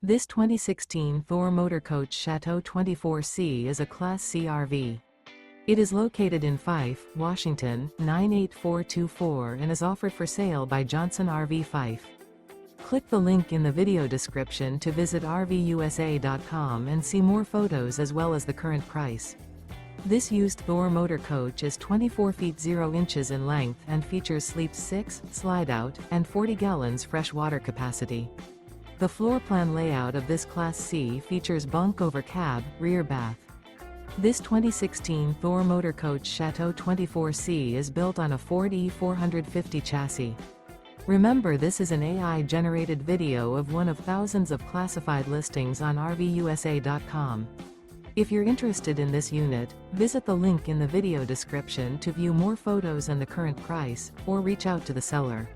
This 2016 Thor Motor Coach Chateau 24C is a Class C RV. It is located in Fife, Washington, 98424 and is offered for sale by Johnson RV Fife. Click the link in the video description to visit RVUSA.com and see more photos as well as the current price. This used Thor Motor Coach is 24 feet 0 inches in length and features sleep 6, slide-out, and 40 gallons fresh water capacity. The floor plan layout of this Class C features bunk over cab, rear bath. This 2016 Thor Motor Coach Chateau 24C is built on a Ford E450 chassis. Remember, this is an AI-generated video of one of thousands of classified listings on RVUSA.com. If you're interested in this unit, visit the link in the video description to view more photos and the current price, or reach out to the seller.